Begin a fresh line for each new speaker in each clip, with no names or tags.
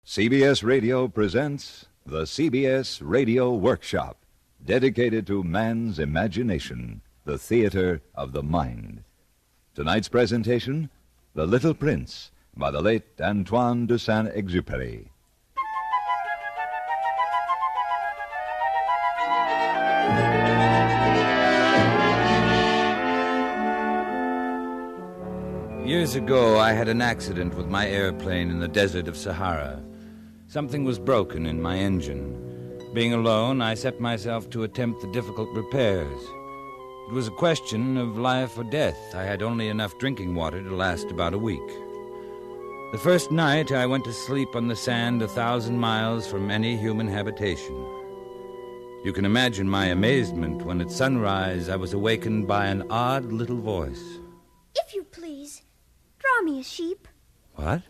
CBS Radio presents the CBS Radio Workshop, dedicated to man's imagination, the theater of the mind. Tonight's presentation, The Little Prince, by the late Antoine de Saint-Exupéry.
Years ago, I had an accident with my airplane in the desert of Sahara. Something was broken in my engine. Being alone, I set myself to attempt the difficult repairs. It was a question of life or death. I had only enough drinking water to last about a week. The first night, I went to sleep on the sand 1,000 miles from any human habitation. You can imagine my amazement when at sunrise I was awakened by an odd little voice.
If you please, draw me a sheep.
What?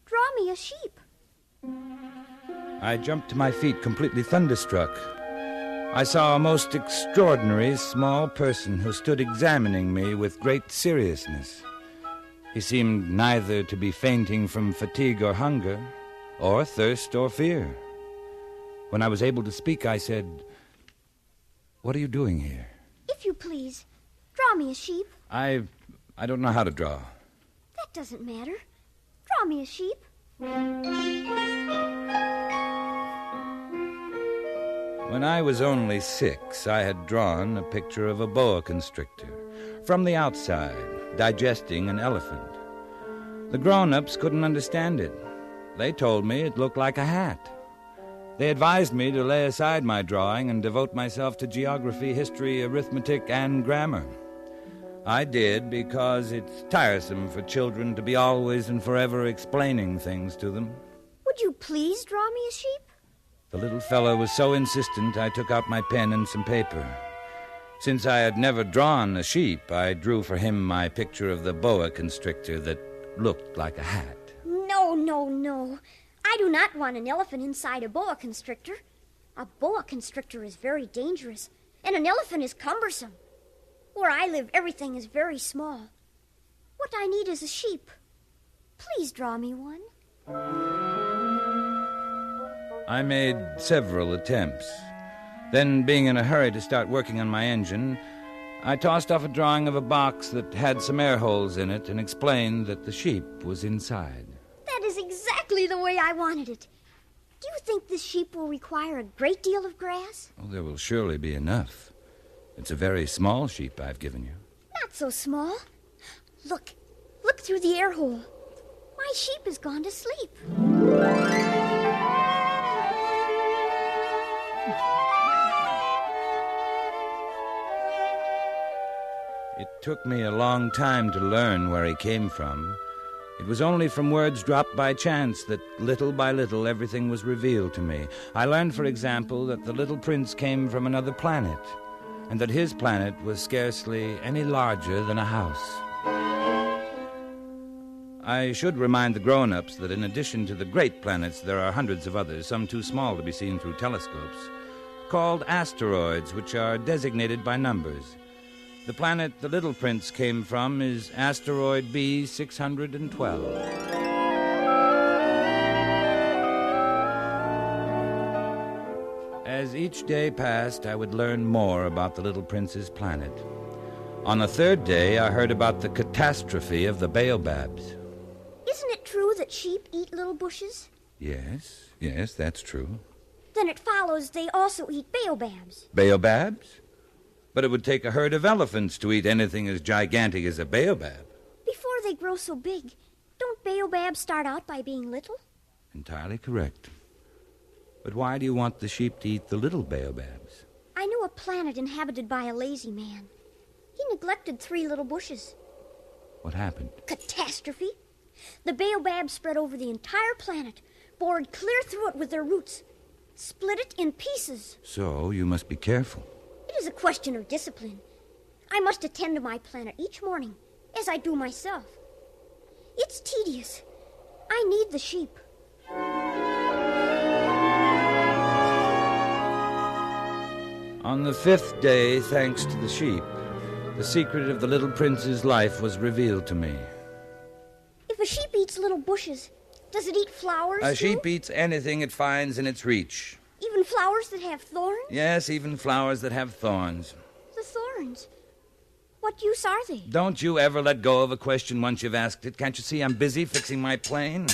Draw me a sheep.
I jumped to my feet, completely thunderstruck. I saw a most extraordinary small person who stood examining me with great seriousness. He seemed neither to be fainting from fatigue or hunger, or thirst or fear. When I was able to speak, I said, "What are you doing here?"
If you please, draw me a sheep.
I don't know how to draw.
That doesn't matter. Draw me a sheep.
When I was only 6, I had drawn a picture of a boa constrictor, from the outside, digesting an elephant. The grown-ups couldn't understand it. They told me it looked like a hat. They advised me to lay aside my drawing and devote myself to geography, history, arithmetic, and grammar. I did because it's tiresome for children to be always and forever explaining things to them.
Would you please draw me a sheep?
The little fellow was so insistent, I took out my pen and some paper. Since I had never drawn a sheep, I drew for him my picture of the boa constrictor that looked like a hat.
No. I do not want an elephant inside a boa constrictor. A boa constrictor is very dangerous, and an elephant is cumbersome. Where I live, everything is very small. What I need is a sheep. Please draw me one.
I made several attempts. Then, being in a hurry to start working on my engine, I tossed off a drawing of a box that had some air holes in it and explained that the sheep was inside.
That is exactly the way I wanted it. Do you think this sheep will require a great deal of grass?
Oh, there will surely be enough. It's a very small sheep I've given you.
Not so small. Look through the air hole. My sheep has gone to sleep.
It took me a long time to learn where he came from. It was only from words dropped by chance that little by little everything was revealed to me. I learned, for example, that the little prince came from another planet, and that his planet was scarcely any larger than a house. I should remind the grown-ups that in addition to the great planets, there are hundreds of others, some too small to be seen through telescopes, called asteroids, which are designated by numbers. The planet the little prince came from is asteroid B-612. As each day passed, I would learn more about the little prince's planet. On the third day, I heard about the catastrophe of the baobabs.
Isn't it true that sheep eat little bushes?
Yes, that's true.
Then it follows they also eat baobabs.
Baobabs? But it would take a herd of elephants to eat anything as gigantic as a baobab.
Before they grow so big, don't baobabs start out by being little?
Entirely correct. But why do you want the sheep to eat the little baobabs?
I knew a planet inhabited by a lazy man. He neglected 3 little bushes.
What happened?
Catastrophe. The baobabs spread over the entire planet, bored clear through it with their roots, split it in pieces.
So you must be careful.
It is a question of discipline. I must attend to my planet each morning, as I do myself. It's tedious. I need the sheep.
On the 5th day, thanks to the sheep, the secret of the little prince's life was revealed to me.
If a sheep eats little bushes, Does it eat flowers,
A
too?
sheep eats anything it finds in its reach.
Even flowers that have thorns?
Yes, even flowers that have thorns.
The thorns. What use are they?
Don't you ever let go of a question once you've asked it. Can't you see I'm busy fixing my plane?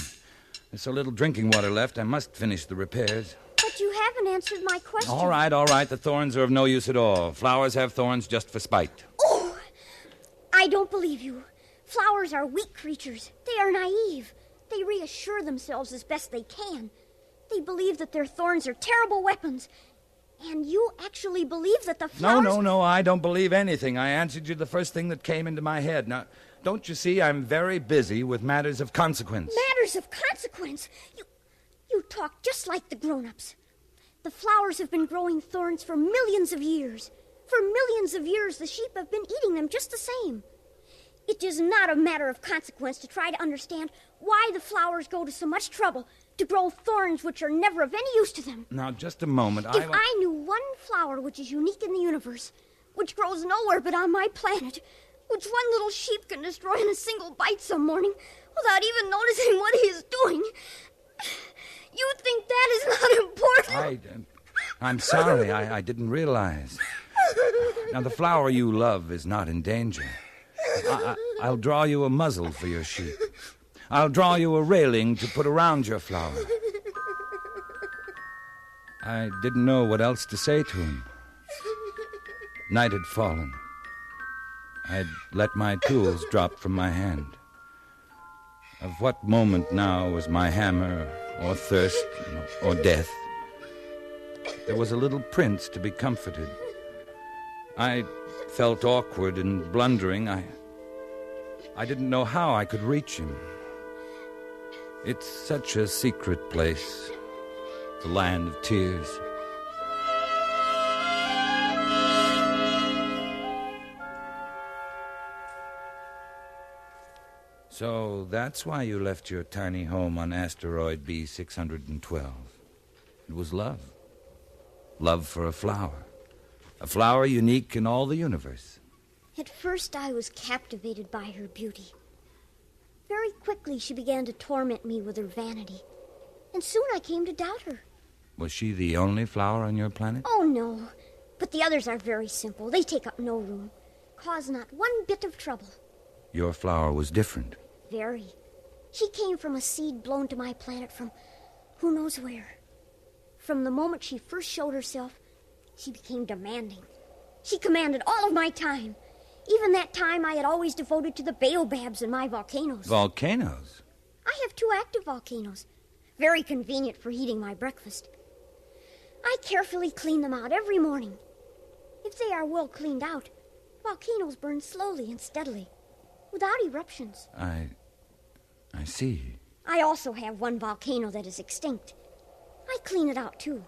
There's so little drinking water left, I must finish the repairs.
But you haven't answered my question.
All right. The thorns are of no use at all. Flowers have thorns just for spite.
Oh! I don't believe you. Flowers are weak creatures. They are naive. They reassure themselves as best they can. They believe that their thorns are terrible weapons. And you actually believe that the flowers...
No, I don't believe anything. I answered you the first thing that came into my head. Now, don't you see I'm very busy with matters of consequence?
Matters of consequence? You talk just like the grown-ups. The flowers have been growing thorns for millions of years. For millions of years, the sheep have been eating them just the same. It is not a matter of consequence to try to understand why the flowers go to so much trouble to grow thorns which are never of any use to them.
Now, just a moment.
If I knew one flower which is unique in the universe, which grows nowhere but on my planet, which one little sheep can destroy in a single bite some morning without even noticing what he is doing, you think that is not important?
I'm sorry. I didn't realize. Now, the flower you love is not in danger. I'll draw you a muzzle for your sheep. I'll draw you a railing to put around your flower. I didn't know what else to say to him. Night had fallen. I'd let my tools drop from my hand. Of what moment now was my hammer, or thirst, or death? There was a little prince to be comforted. I felt awkward and blundering. I didn't know how I could reach him. It's such a secret place, the land of tears. So that's why you left your tiny home on asteroid B-612. It was love. Love for a flower unique in all the universe.
At first I was captivated by her beauty. Very quickly she began to torment me with her vanity, and soon I came to doubt her.
Was she the only flower on your planet?
Oh, no. But the others are very simple. They take up no room, cause not one bit of trouble.
Your flower was different.
Very. She came from a seed blown to my planet from who knows where. From the moment she first showed herself, she became demanding. She commanded all of my time. Even that time I had always devoted to the baobabs in my volcanoes.
Volcanoes?
I have 2 active volcanoes. Very convenient for heating my breakfast. I carefully clean them out every morning. If they are well cleaned out, volcanoes burn slowly and steadily, without eruptions.
I see.
I also have 1 volcano that is extinct. I clean it out, too.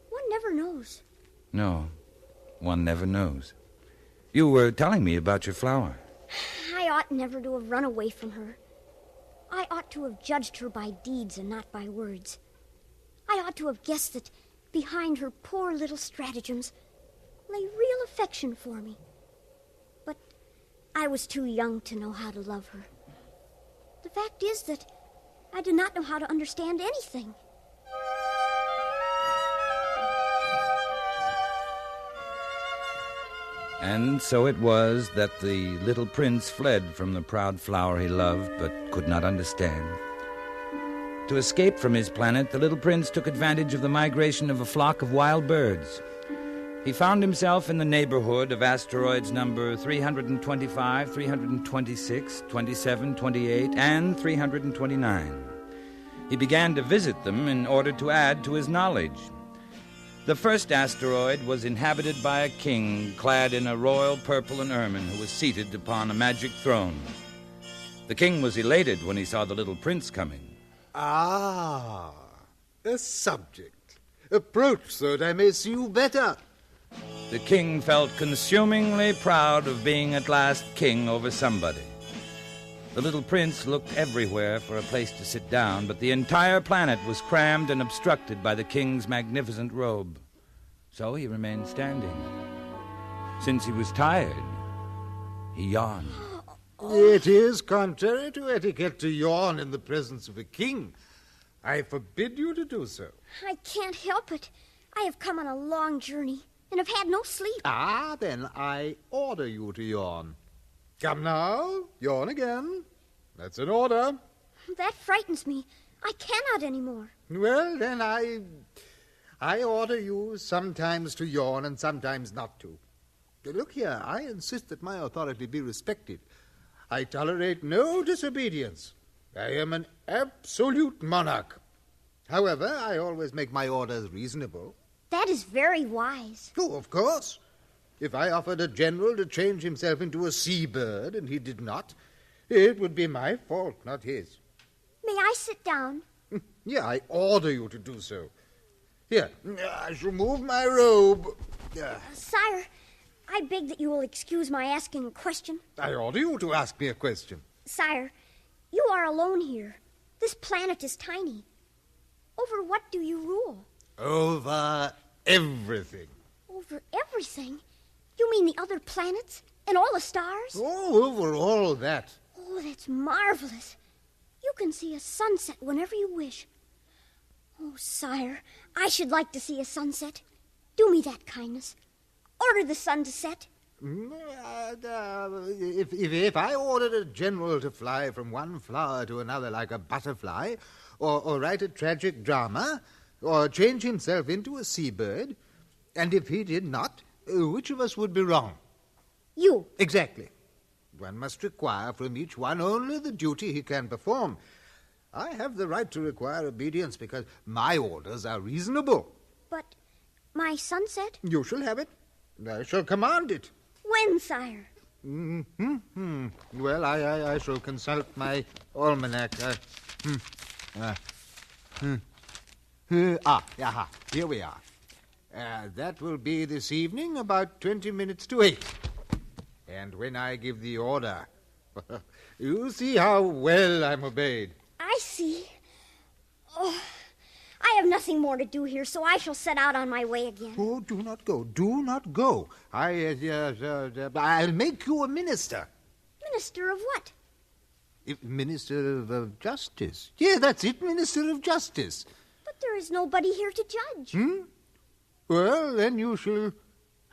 One never knows.
No, one never knows. You were telling me about your flower.
I ought never to have run away from her. I ought to have judged her by deeds and not by words. I ought to have guessed that behind her poor little stratagems lay real affection for me. But I was too young to know how to love her. The fact is that I did not know how to understand anything.
And so it was that the little prince fled from the proud flower he loved but could not understand. To escape from his planet, the little prince took advantage of the migration of a flock of wild birds. He found himself in the neighborhood of asteroids number 325, 326, 27, 28, and 329. He began to visit them in order to add to his knowledge. The first asteroid was inhabited by a king clad in a royal purple and ermine who was seated upon a magic throne. The king was elated when he saw the little prince coming.
Ah, a subject. Approach so that I may see you better.
The king felt consumingly proud of being at last king over somebody. The little prince looked everywhere for a place to sit down, but the entire planet was crammed and obstructed by the king's magnificent robe. So he remained standing. Since he was tired, he yawned.
It is contrary to etiquette to yawn in the presence of a king. I forbid you to do so.
I can't help it. I have come on a long journey and have had no sleep.
Ah, then I order you to yawn. Come now, yawn again. That's an order.
That frightens me. I cannot anymore.
Well, then I order you sometimes to yawn and sometimes not to. Look here, I insist that my authority be respected. I tolerate no disobedience. I am an absolute monarch. However, I always make my orders reasonable.
That is very wise.
Oh, of course. If I offered a general to change himself into a seabird and he did not, it would be my fault, not his.
May I sit down?
Yeah, I order you to do so. Here, I shall move my robe.
Sire, I beg that you will excuse my asking a question.
I order you to ask me a question.
Sire, you are alone here. This planet is tiny. Over what do you rule?
Over everything.
Over everything? You mean the other planets and all the stars?
Oh, over all that.
Oh, that's marvelous. You can see a sunset whenever you wish. Oh, sire, I should like to see a sunset. Do me that kindness. Order the sun to set.
If I ordered a general to fly from one flower to another like a butterfly, or write a tragic drama, or change himself into a seabird, and if he did not, which of us would be wrong?
You.
Exactly. One must require from each one only the duty he can perform. I have the right to require obedience because my orders are reasonable.
But my sunset?
You shall have it. I shall command it.
When, sire?
Well, I shall consult my almanac. Here we are. That will be this evening about 20 minutes to 8. And when I give the order, you see how well I'm obeyed.
I see. Oh, I have nothing more to do here, so I shall set out on my way again.
Oh, do not go. Do not go. I'll make you a minister.
Minister of what?
Minister of Justice. Yeah, that's it, Minister of Justice.
But there is nobody here to judge.
Well, then you shall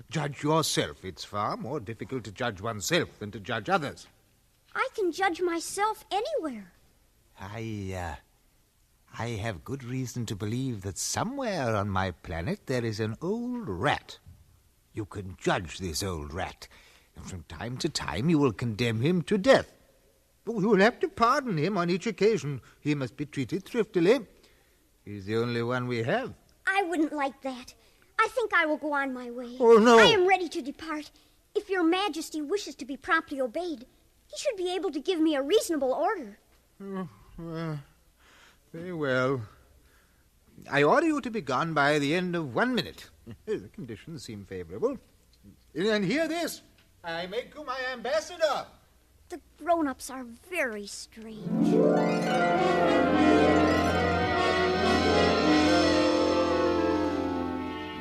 judge yourself. It's far more difficult to judge oneself than to judge others.
I can judge myself anywhere.
I have good reason to believe that somewhere on my planet there is an old rat. You can judge this old rat, and from time to time you will condemn him to death. But you will have to pardon him on each occasion. He must be treated thriftily. He's the only one we have.
I wouldn't like that. I think I will go on my way.
Oh, no.
I am ready to depart. If your Majesty wishes to be promptly obeyed, he should be able to give me a reasonable order.
Very well. I order you to be gone by the end of 1 minute. The conditions seem favorable. And hear this. I make you my ambassador.
The grown-ups are very strange.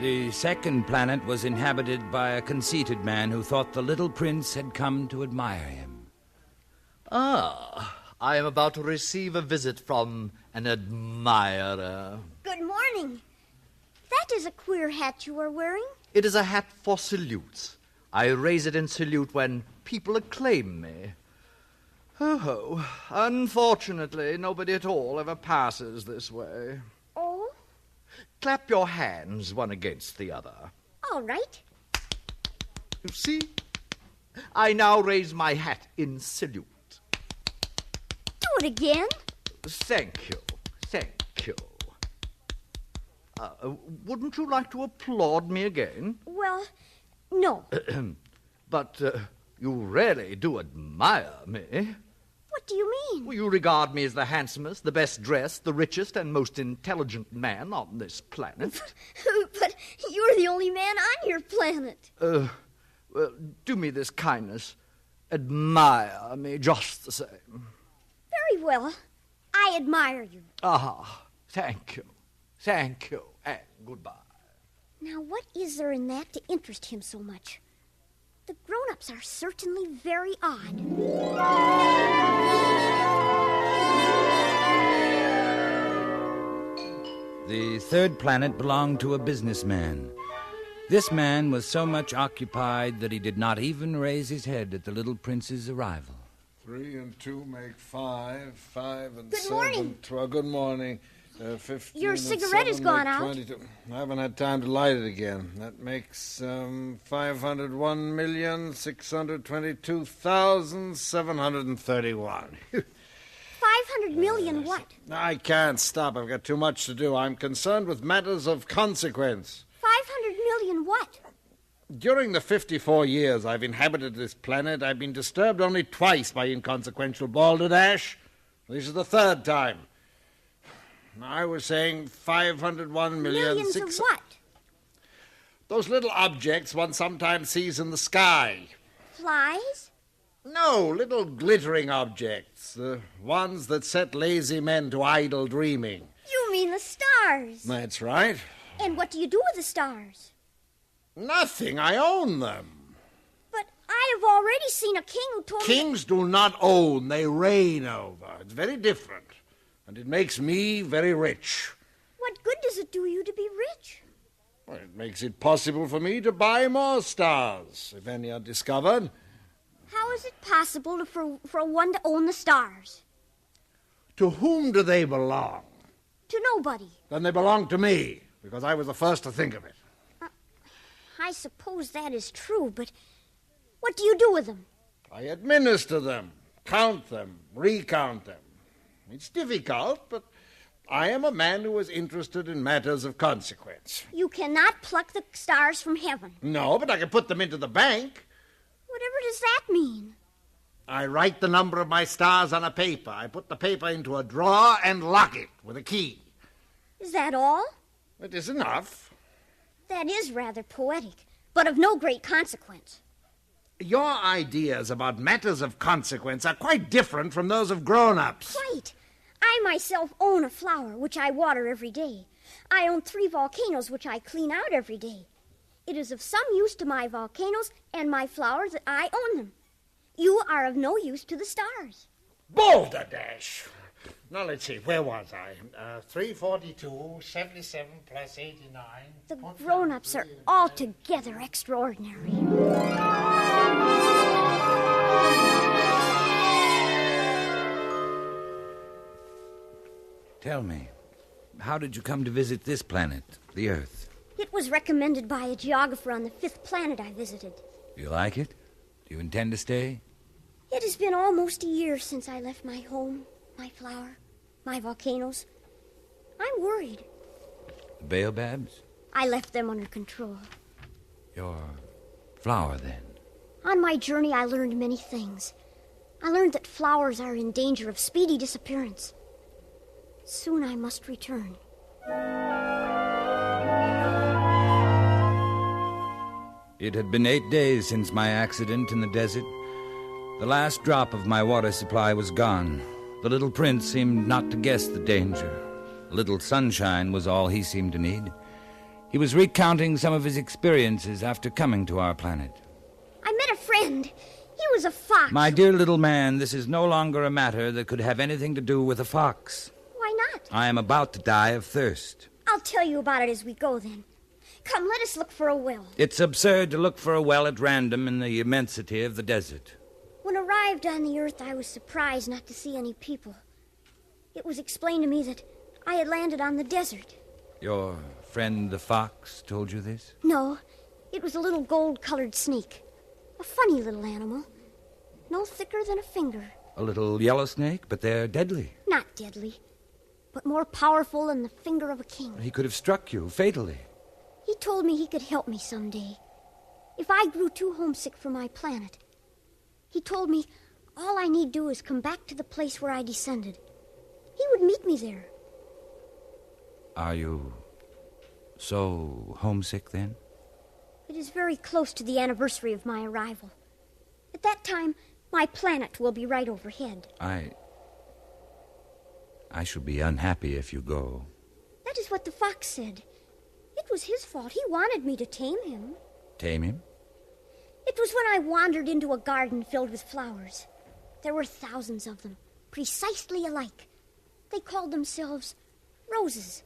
The second planet was inhabited by a conceited man who thought the little prince had come to admire him.
I am about to receive a visit from an admirer.
Good morning. That is a queer hat you are wearing.
It is a hat for salutes. I raise it in salute when people acclaim me. Oh, unfortunately, nobody at all ever passes this way.
Oh?
Clap your hands one against the other.
All right.
You see? I now raise my hat in salute.
Do it again.
Thank you. Thank you. Wouldn't you like to applaud me again?
Well, no.
But you really do admire me.
What do you mean?
Well, you regard me as the handsomest, the best dressed, the richest, and most intelligent man on this planet.
But you're the only man on your planet.
Well, do me this kindness. Admire me just the same.
Very well. I admire you.
Thank you. Thank you, and goodbye.
Now, what is there in that to interest him so much? The grown-ups are certainly very odd.
The third planet belonged to a businessman. This man was so much occupied that he did not even raise his head at the little prince's arrival.
3 and 2 make 5. 5 and
Good
7.
morning.
12. Good morning. 15
Your
and
cigarette has
7
gone
make
out.
22. I haven't had time to light it again. That makes 501,622,731.
500 million what?
I can't stop. I've got too much to do. I'm concerned with matters of consequence.
500 million what?
During the 54 years I've inhabited this planet, I've been disturbed only twice by inconsequential balderdash. This is the third time. I was saying 501 million...
Millions of what?
Those little objects one sometimes sees in the sky.
Flies?
No, little glittering objects. The ones that set lazy men to idle dreaming.
You mean the stars.
That's right.
And what do you do with the stars?
Nothing. I own them.
But I have already seen a king who told me...
Kings do not own, they reign over. It's very different. And it makes me very rich.
What good does it do you to be rich?
Well, it makes it possible for me to buy more stars, if any are discovered.
How is it possible for one to own the stars?
To whom do they belong?
To nobody.
Then they belong to me, because I was the first to think of it.
I suppose that is true, but what do you do with them?
I administer them, count them, recount them. It's difficult, but I am a man who is interested in matters of consequence.
You cannot pluck the stars from heaven.
No, but I can put them into the bank.
Whatever does that mean?
I write the number of my stars on a paper. I put the paper into a drawer and lock it with a key.
Is that all?
It is enough.
That is rather poetic, but of no great consequence.
Your ideas about matters of consequence are quite different from those of grown-ups.
Quite. I myself own a flower, which I water every day. I own 3 volcanoes, which I clean out every day. It is of some use to my volcanoes and my flowers that I own them. You are of no use to the stars.
Balderdash! Now, let's see, where was I? 342, 77 plus 89.
The grown-ups are altogether extraordinary.
Tell me, how did you come to visit this planet, the Earth?
It was recommended by a geographer on the 5th planet I visited.
Do you like it? Do you intend to stay?
It has been almost a year since I left my home, my flower, my volcanoes. I'm worried.
The baobabs?
I left them under control.
Your flower, then?
On my journey, I learned many things. I learned that flowers are in danger of speedy disappearance. Soon I must return.
It had been 8 days since my accident in the desert. The last drop of my water supply was gone. The little prince seemed not to guess the danger. A little sunshine was all he seemed to need. He was recounting some of his experiences after coming to our planet.
I met a friend. He was a fox.
My dear little man, this is no longer a matter that could have anything to do with a fox.
Why not?
I am about to die of thirst.
I'll tell you about it as we go, then. Come, let us look for a well.
It's absurd to look for a well at random in the immensity of the desert.
When arrived on the earth, I was surprised not to see any people. It was explained to me that I had landed on the desert.
Your friend the fox told you this?
No, it was a little gold-colored snake. A funny little animal. No thicker than a finger.
A little yellow snake, but they're deadly.
Not deadly, but more powerful than the finger of a king.
He could have struck you fatally.
He told me he could help me someday. If I grew too homesick for my planet. He told me all I need do is come back to the place where I descended. He would meet me there.
Are you so homesick, then?
It is very close to the anniversary of my arrival. At that time, my planet will be right overhead.
I shall be unhappy if you go.
That is what the fox said. It was his fault. He wanted me to tame him.
Tame him?
It was when I wandered into a garden filled with flowers. There were thousands of them, precisely alike. They called themselves roses.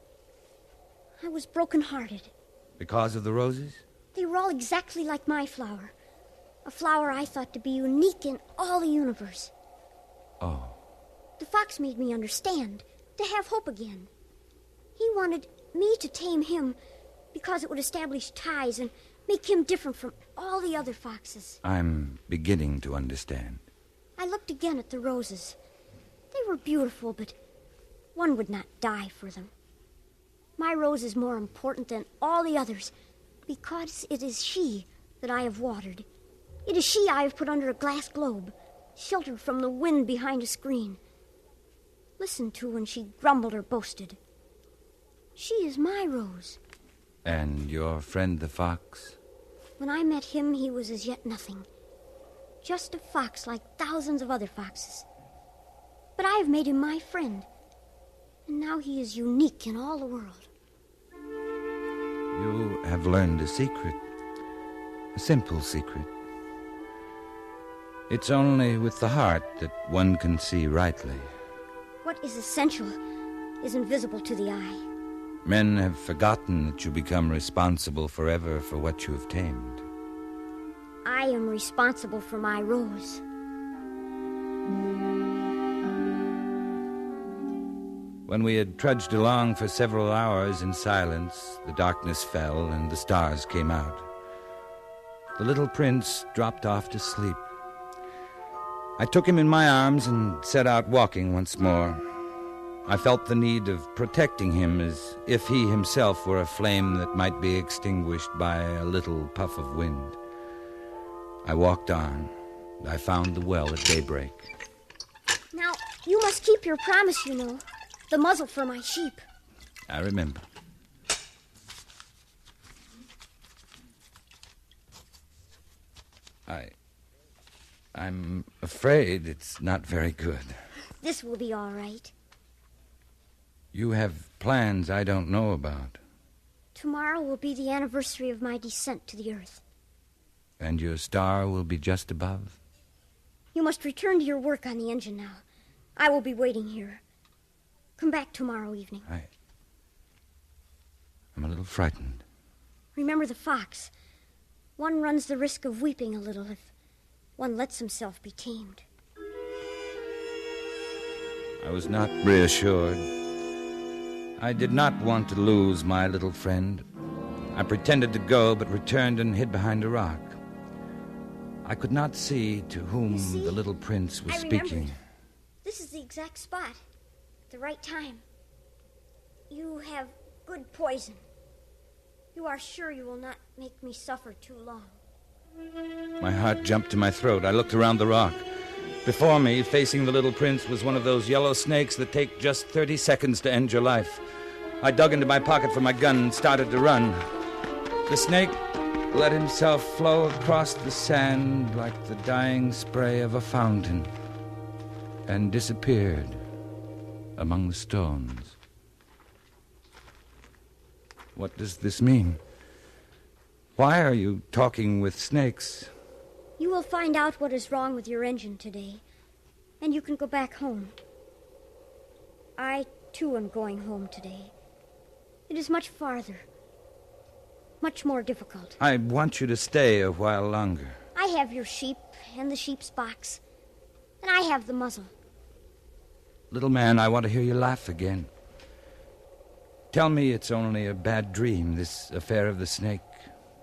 I was broken-hearted.
Because of the roses?
They were all exactly like my flower. A flower I thought to be unique in all the universe.
Oh.
The fox made me understand, to have hope again. He wanted me to tame him because it would establish ties and make him different from all the other foxes.
I'm beginning to understand.
I looked again at the roses. They were beautiful, but one would not die for them. My rose is more important than all the others because it is she that I have watered. It is she I have put under a glass globe, sheltered from the wind behind a screen. Listened to when she grumbled or boasted. She is my rose.
And your friend the fox?
When I met him, he was as yet nothing. Just a fox like thousands of other foxes. But I have made him my friend. And now he is unique in all the world.
You have learned a secret. A simple secret. It's only with the heart that one can see rightly.
What is essential is invisible to the eye.
Men have forgotten that you become responsible forever for what you have tamed.
I am responsible for my rose.
When we had trudged along for several hours in silence, the darkness fell and the stars came out. The little prince dropped off to sleep. I took him in my arms and set out walking once more. I felt the need of protecting him as if he himself were a flame that might be extinguished by a little puff of wind. I walked on. I found the well at daybreak.
Now, you must keep your promise, you know. The muzzle for my sheep.
I remember. I'm afraid it's not very good.
This will be all right.
You have plans I don't know about.
Tomorrow will be the anniversary of my descent to the earth.
And your star will be just above?
You must return to your work on the engine now. I will be waiting here. Come back tomorrow evening.
I'm a little frightened.
Remember the fox. One runs the risk of weeping a little if one lets himself be tamed.
I was not reassured. I did not want to lose my little friend. I pretended to go, but returned and hid behind a rock. I could not see to whom the little prince was speaking.
This is the exact spot. At the right time. You have good poison. You are sure you will not make me suffer too long.
My heart jumped to my throat. I looked around the rock. Before me, facing the little prince, was one of those yellow snakes that take just 30 seconds to end your life. I dug into my pocket for my gun and started to run. The snake let himself flow across the sand like the dying spray of a fountain and disappeared among the stones. What does this mean? Why are you talking with snakes?
You will find out what is wrong with your engine today, and you can go back home. I, too, am going home today. It is much farther, much more difficult.
I want you to stay a while longer.
I have your sheep and the sheep's box, and I have the muzzle.
Little man, I want to hear you laugh again. Tell me it's only a bad dream, this affair of the snake,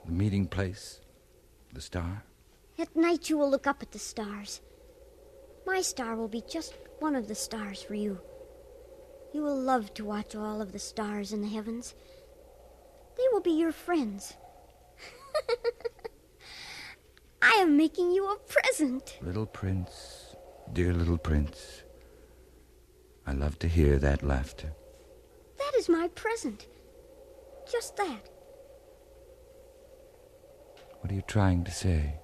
the meeting place, the star.
At night you will look up at the stars. My star will be just one of the stars for you. You will love to watch all of the stars in the heavens. They will be your friends. I am making you a present.
Little prince, dear little prince. I love to hear that laughter.
That is my present. Just that.
What are you trying to say?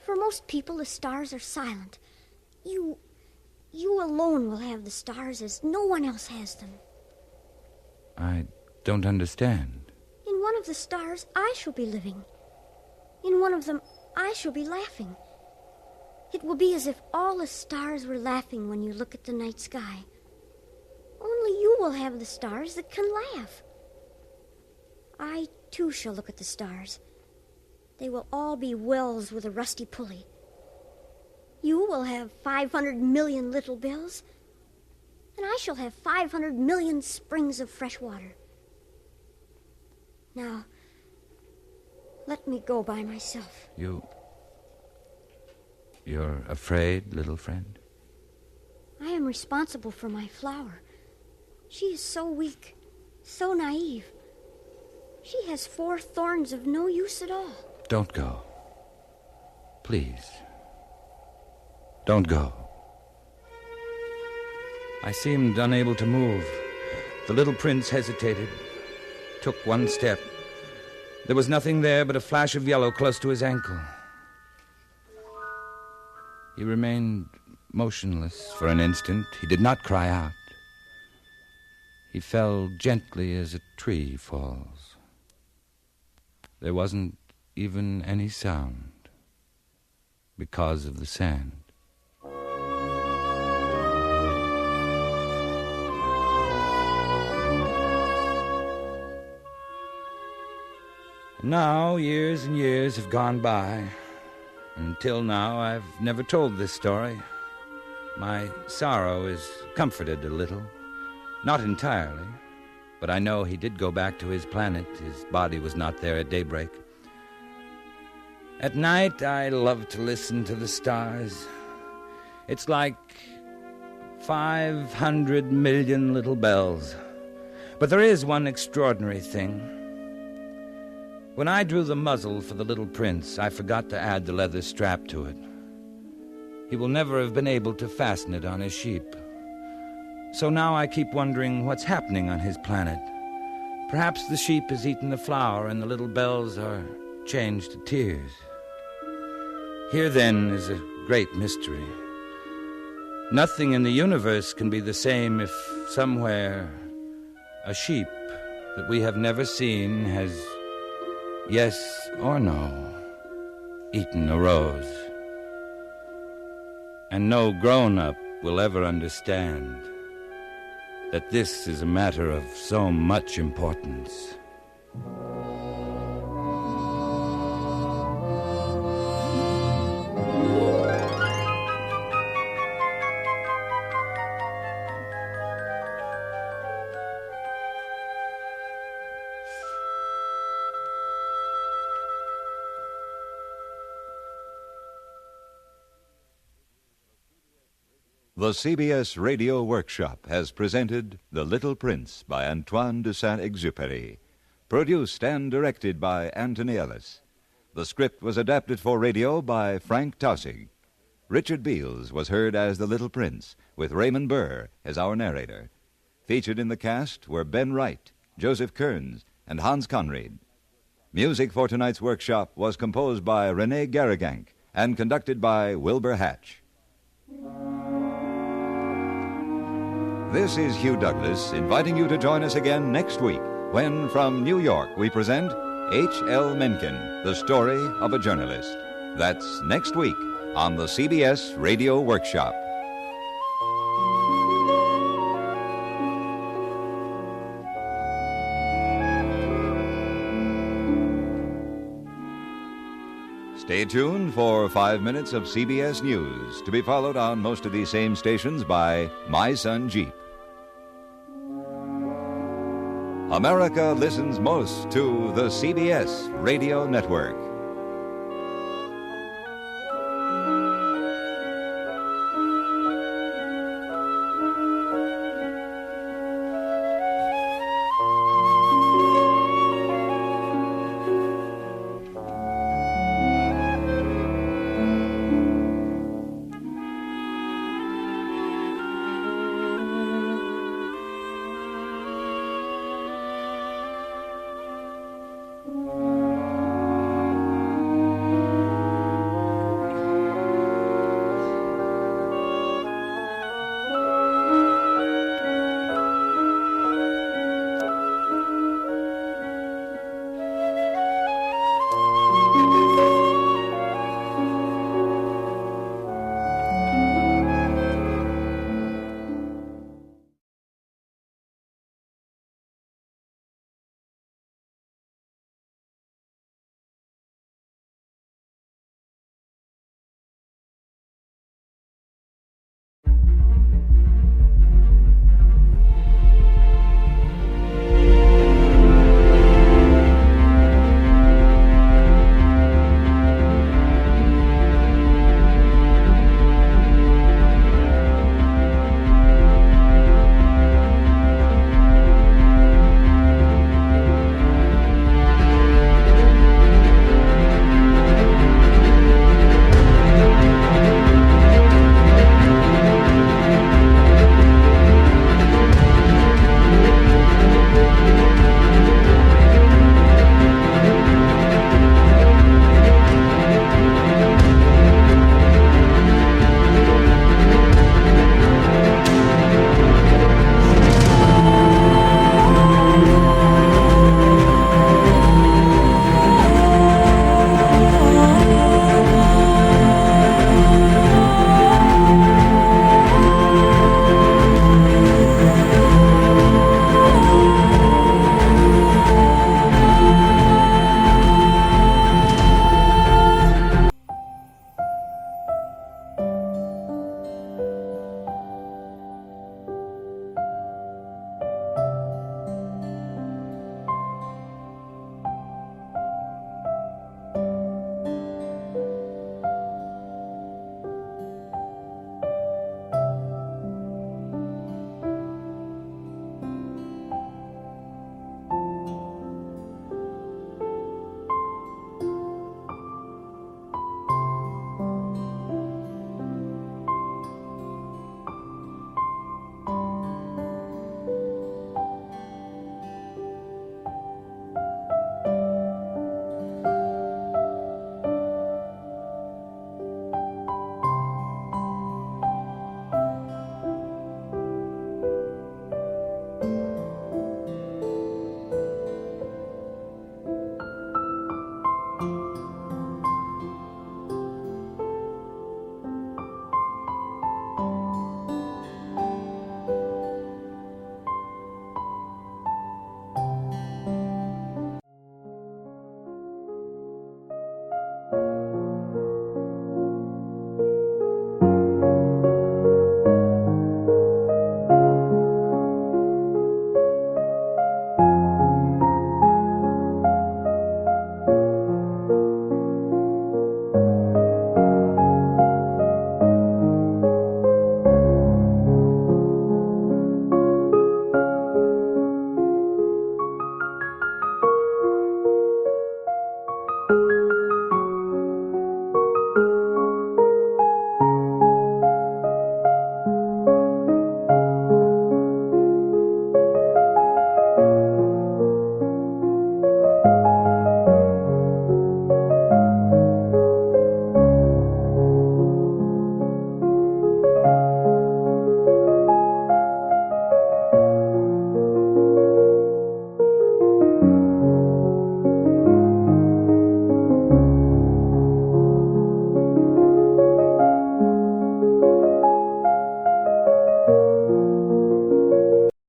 For most people, the stars are silent. You alone will have the stars as no one else has them.
I don't understand.
In one of the stars, I shall be living. In one of them, I shall be laughing. It will be as if all the stars were laughing when you look at the night sky. Only you will have the stars that can laugh. I, too, shall look at the stars. They will all be wells with a rusty pulley. You will have 500 million little bells, and I shall have 500 million springs of fresh water. Now, let me go by myself.
You're afraid, little friend?
I am responsible for my flower. She is so weak, so naive. She has 4 thorns of no use at all.
Don't go. Please. Don't go. I seemed unable to move. The little prince hesitated, took one step. There was nothing there but a flash of yellow close to his ankle. He remained motionless for an instant. He did not cry out. He fell gently as a tree falls. There wasn't even any sound because of the sand. Now, years and years have gone by. Until now, I've never told this story. My sorrow is comforted a little. Not entirely, but I know he did go back to his planet. His body was not there at daybreak. At night, I love to listen to the stars. It's like 500 million little bells. But there is one extraordinary thing. When I drew the muzzle for the little prince, I forgot to add the leather strap to it. He will never have been able to fasten it on his sheep. So now I keep wondering what's happening on his planet. Perhaps the sheep has eaten the flour and the little bells are changed to tears. Here, then, is a great mystery. Nothing in the universe can be the same if somewhere a sheep that we have never seen has, yes or no, eaten a rose. And no grown-up will ever understand that this is a matter of so much importance.
The CBS Radio Workshop has presented The Little Prince by Antoine de Saint-Exupéry, produced and directed by Anthony Ellis. The script was adapted for radio by Frank Taussig. Richard Beals was heard as the Little Prince, with Raymond Burr as our narrator. Featured in the cast were Ben Wright, Joseph Kearns, and Hans Conried. Music for tonight's workshop was composed by René Garrigank and conducted by Wilbur Hatch. This is Hugh Douglas inviting you to join us again next week when, from New York, we present H.L. Mencken, The Story of a Journalist. That's next week on the CBS Radio Workshop. Stay tuned for 5 minutes of CBS News, to be followed on most of these same stations by My Son Jeep. America listens most to the CBS Radio Network.